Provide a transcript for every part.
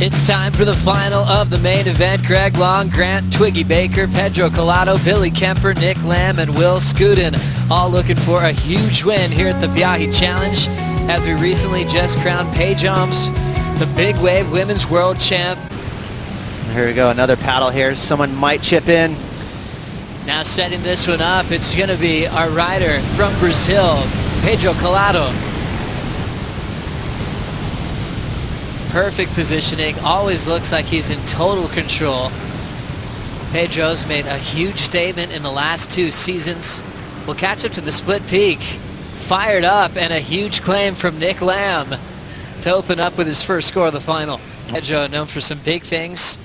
It's time for the final of the main event. Greg Long, Grant Twiggy Baker, Pedro Calado, Billy Kemper, Nick Lamb, and Will Skudin all looking for a huge win here at the Viahi Challenge as we recently just crowned Pedro's the Big Wave Women's World Champ. Here we go, another paddle here. Someone might chip in. Now setting this one up, it's going to be our rider from Brazil, Pedro Calado. Perfect positioning, always looks like he's in total control. Pedro's made a huge statement in the last 2 seasons. We'll catch up to the split peak. Fired up, and a huge claim from Nick Lamb to open up with his first score of the final. Pedro known for some big things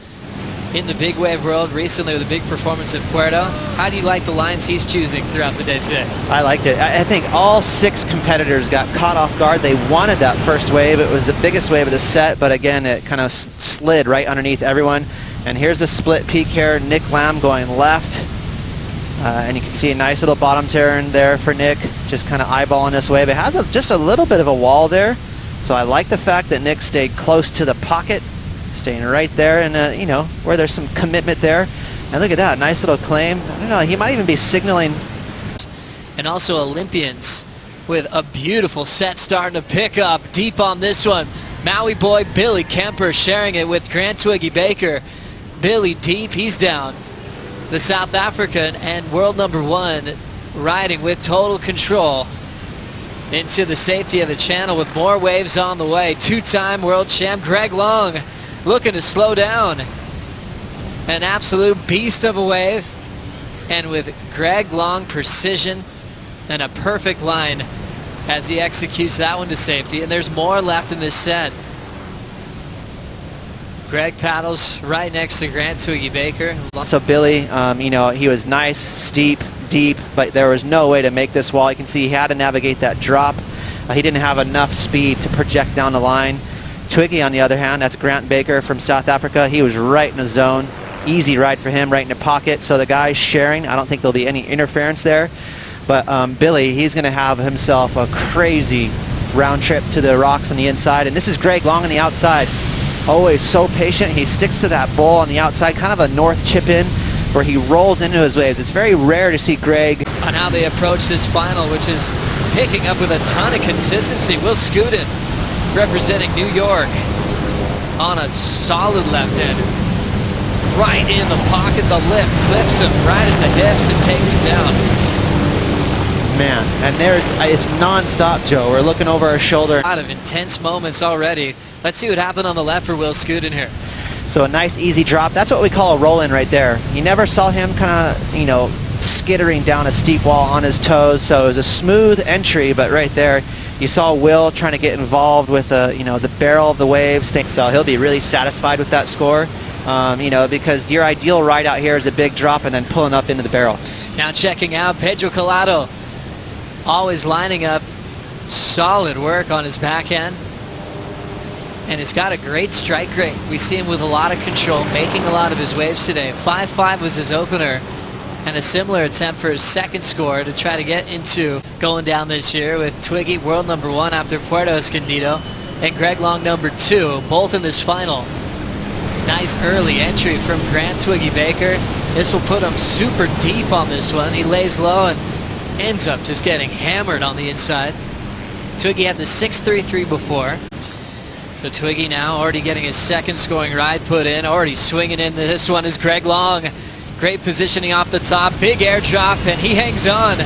in the big wave world recently with a big performance at Puerto. How do you like the lines he's choosing throughout the day today? I liked it. I think all 6 competitors got caught off guard. They wanted that first wave. It was the biggest wave of the set, but again, it kind of slid right underneath everyone. And here's a split peak here. Nick Lamb going left. And you can see a nice little bottom turn there for Nick, just kind of eyeballing this wave. It has just a little bit of a wall there. So I like the fact that Nick stayed close to the pocket, staying right there, and you know, where there's some commitment there. And look at that, nice little claim. I don't know, he might even be signaling. And also Olympians with a beautiful set starting to pick up deep on this one. Maui boy Billy Kemper sharing it with Grant Twiggy Baker. Billy deep, he's down. The South African and world #1 riding with total control into the safety of the channel with more waves on the way. 2-time world champ Greg Long looking to slow down. An absolute beast of a wave. And with Greg Long precision and a perfect line as he executes that one to safety. And there's more left in this set. Greg paddles right next to Grant Twiggy Baker. So Billy, you know, he was nice, steep, deep, but there was no way to make this wall. You can see he had to navigate that drop. He didn't have enough speed to project down the line. Twiggy, on the other hand, that's Grant Baker from South Africa. He was right in the zone. Easy ride for him, right in the pocket. So the guy's sharing. I don't think there'll be any interference there. But Billy, he's going to have himself a crazy round trip to the rocks on the inside. And this is Greg Long on the outside. Always so patient. He sticks to that bowl on the outside, kind of a north chip in, where he rolls into his waves. It's very rare to see Greg. On how they approach this final, which is picking up with a ton of consistency. Will Skudin representing New York on a solid left end. Right in the pocket, the lip clips him right at the hips and takes him down. Man, and it's non-stop, Joe. We're looking over our shoulder. A lot of intense moments already. Let's see what happened on the left for Will Skudin here. So a nice easy drop. That's what we call a roll-in right there. You never saw him kind of, you know, skittering down a steep wall on his toes. So it was a smooth entry, but right there, you saw Will trying to get involved with you know, the barrel of the wave. So he'll be really satisfied with that score, you know, because your ideal ride out here is a big drop and then pulling up into the barrel. Now checking out Pedro Calado, always lining up solid work on his backhand. And he's got a great strike rate. We see him with a lot of control, making a lot of his waves today. 5-5 was his opener, and a similar attempt for his second score to try to get into going down this year with Twiggy, world #1 after Puerto Escondido, and Greg Long #2, both in this final. Nice early entry from Grant Twiggy Baker. This will put him super deep on this one. He lays low and ends up just getting hammered on the inside. Twiggy had the 6.33 before. So Twiggy now already getting his second scoring ride put in, already swinging in. This one is Greg Long. Great positioning off the top, big air drop, and he hangs on.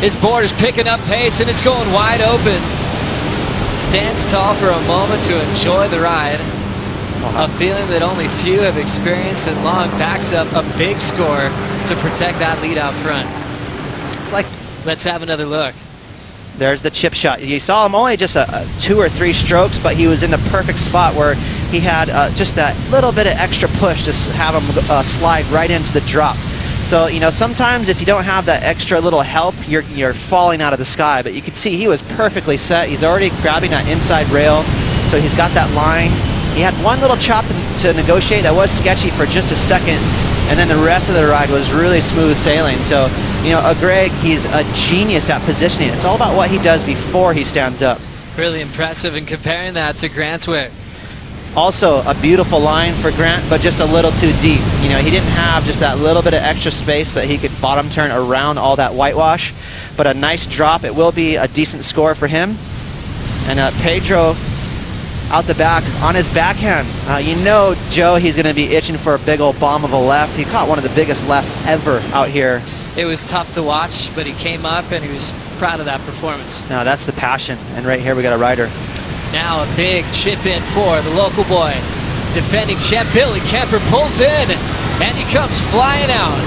His board is picking up pace, and it's going wide open. Stands tall for a moment to enjoy the ride. A feeling that only few have experienced, and Long backs up a big score to protect that lead out front. It's like, let's have another look. There's the chip shot. You saw him only just 2 or 3 strokes, but he was in the perfect spot where he had just that little bit of extra push to have him slide right into the drop. So, you know, sometimes if you don't have that extra little help, you're falling out of the sky. But you can see he was perfectly set. He's already grabbing that inside rail, so he's got that line. He had one little chop to negotiate that was sketchy for just a second, and then the rest of the ride was really smooth sailing. So, you know, Greg, he's a genius at positioning. It's all about what he does before he stands up. Really impressive, and comparing that to Grant's way. Also a beautiful line for Grant, but just a little too deep. You know, he didn't have just that little bit of extra space that he could bottom turn around all that whitewash, but a nice drop. It will be a decent score for him. And Pedro out the back on his backhand. You know, Joe, he's going to be itching for a big old bomb of a left. He caught one of the biggest lefts ever out here. It was tough to watch, but he came up and he was proud of that performance. Now that's the passion. And right here we got a rider. Now a big chip in for the local boy. Defending champ Billy Kemper pulls in and he comes flying out.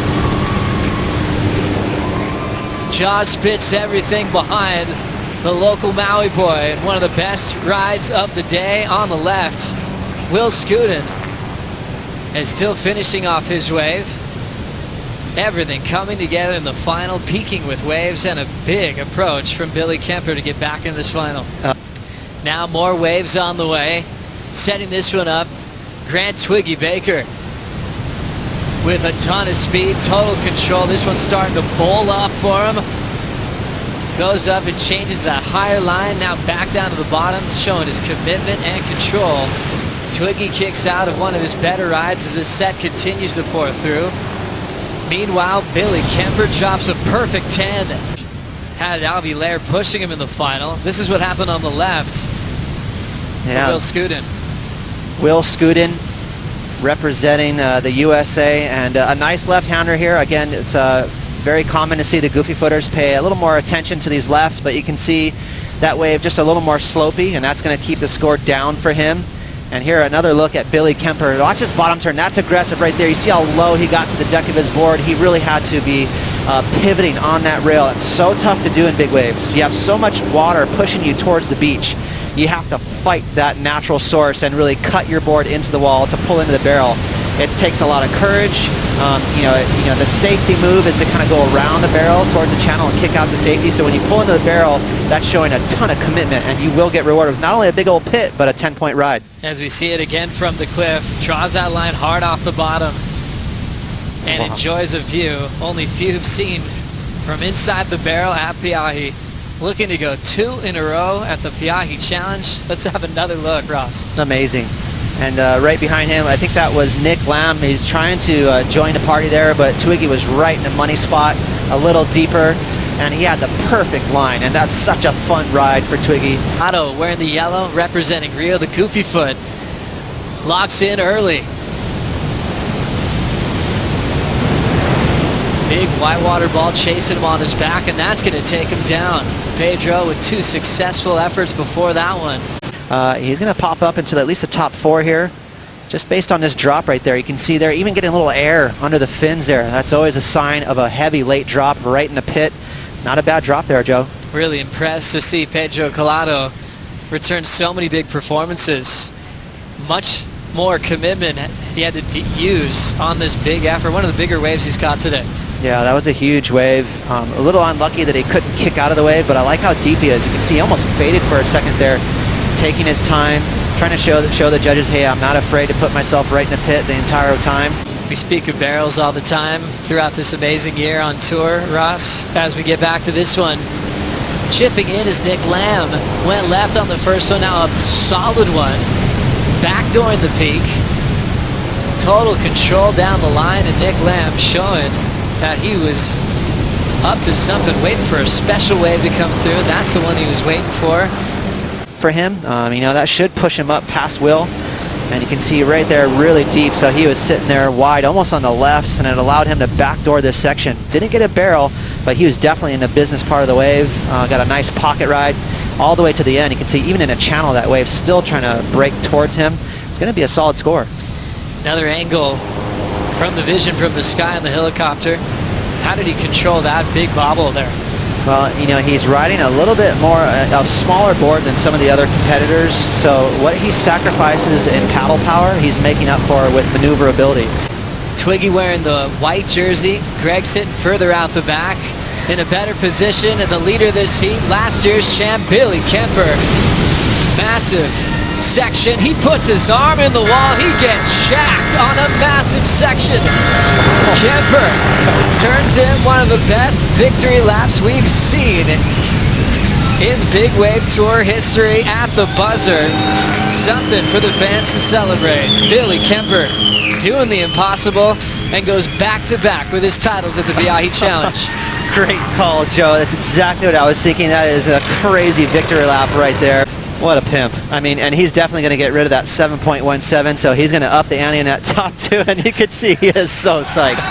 Jaws spits everything behind the local Maui boy, and one of the best rides of the day on the left. Will Skudin is still finishing off his wave. Everything coming together in the final, peaking with waves and a big approach from Billy Kemper to get back in this final. Now more waves on the way. Setting this one up, Grant Twiggy Baker with a ton of speed, total control. This one's starting to bowl up for him. Goes up and changes that higher line, now back down to the bottom, showing his commitment and control. Twiggy kicks out of one of his better rides as this set continues to pour through. Meanwhile, Billy Kemper drops a perfect 10. Had Alvy Lair pushing him in the final. This is what happened on the left for Will Skudin. Will Skudin representing the USA, and a nice left-hander here. Again, it's very common to see the goofy footers pay a little more attention to these lefts, but you can see that wave just a little more slopey, and that's going to keep the score down for him. And here another look at Billy Kemper. Watch his bottom turn. That's aggressive right there. You see how low he got to the deck of his board. He really had to be pivoting on that rail. It's so tough to do in big waves. You have so much water pushing you towards the beach. You have to fight that natural source and really cut your board into the wall to pull into the barrel. It takes a lot of courage. You know, the safety move is to kind of go around the barrel towards the channel and kick out the safety. So when you pull into the barrel, that's showing a ton of commitment, and you will get rewarded with not only a big old pit, but a 10-point ride. As we see it again from the cliff, draws that line hard off the bottom and enjoys a view only few have seen from inside the barrel at Piahi. Looking to go 2 in a row at the Piahi Challenge. Let's have another look, Ross. It's amazing. And right behind him, I think that was Nick Lamb. He's trying to join the party there, but Twiggy was right in the money spot, a little deeper, and he had the perfect line, and that's such a fun ride for Twiggy. Calado wearing the yellow, representing Rio, the goofy foot. Locks in early. Big whitewater ball chasing him on his back, and that's going to take him down. Pedro with 2 successful efforts before that one. He's going to pop up into at least the top 4 here, just based on this drop right there. You can see there, even getting a little air under the fins there. That's always a sign of a heavy late drop right in the pit. Not a bad drop there, Joe. Really impressed to see Pedro Calado return so many big performances. Much more commitment he had to use on this big effort. One of the bigger waves he's caught today. Yeah, that was a huge wave. A little unlucky that he couldn't kick out of the wave, but I like how deep he is. You can see he almost faded for a second there, taking his time, trying to show the judges, hey, I'm not afraid to put myself right in the pit the entire time. We speak of barrels all the time throughout this amazing year on tour, Ross. As we get back to this one, chipping in is Nick Lamb. Went left on the first one, now a solid one. Backdooring the peak. Total control down the line, and Nick Lamb showing that he was up to something, waiting for a special wave to come through. That's the one he was waiting for. For him, you know, that should push him up past Will. And you can see right there really deep, so he was sitting there wide, almost on the lefts, and it allowed him to backdoor this section. Didn't get a barrel, but he was definitely in the business part of the wave. Got a nice pocket ride all the way to the end. You can see even in a channel that wave still trying to break towards him. It's going to be a solid score. Another angle from the vision from the sky on the helicopter. How did he control that big bobble there? Well, you know, he's riding a little bit more, a smaller board than some of the other competitors, so what he sacrifices in paddle power, he's making up for with maneuverability. Twiggy wearing the white jersey, Greg sitting further out the back, in a better position, and the leader of this heat, last year's champ, Billy Kemper. Massive section, he puts his arm in the wall, he gets shacked on a massive section. Kemper turns in one of the best victory laps we've seen in Big Wave Tour history at the buzzer. Something for the fans to celebrate. Billy Kemper doing the impossible and goes back-to-back with his titles at the Viahi Challenge. Great call, Joe. That's exactly what I was thinking. That is a crazy victory lap right there. What a pimp. I mean, and he's definitely going to get rid of that 7.17, so he's going to up the ante in that top two, and you can see he is so psyched.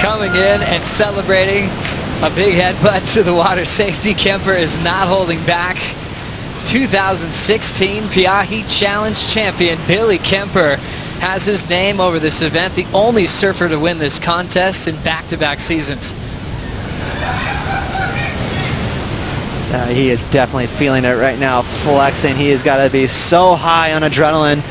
Coming in and celebrating a big headbutt to the water safety. Kemper is not holding back. 2016 Viahi Challenge champion Billy Kemper has his name over this event, the only surfer to win this contest in back-to-back seasons. He is definitely feeling it right now, flexing. He has got to be so high on adrenaline.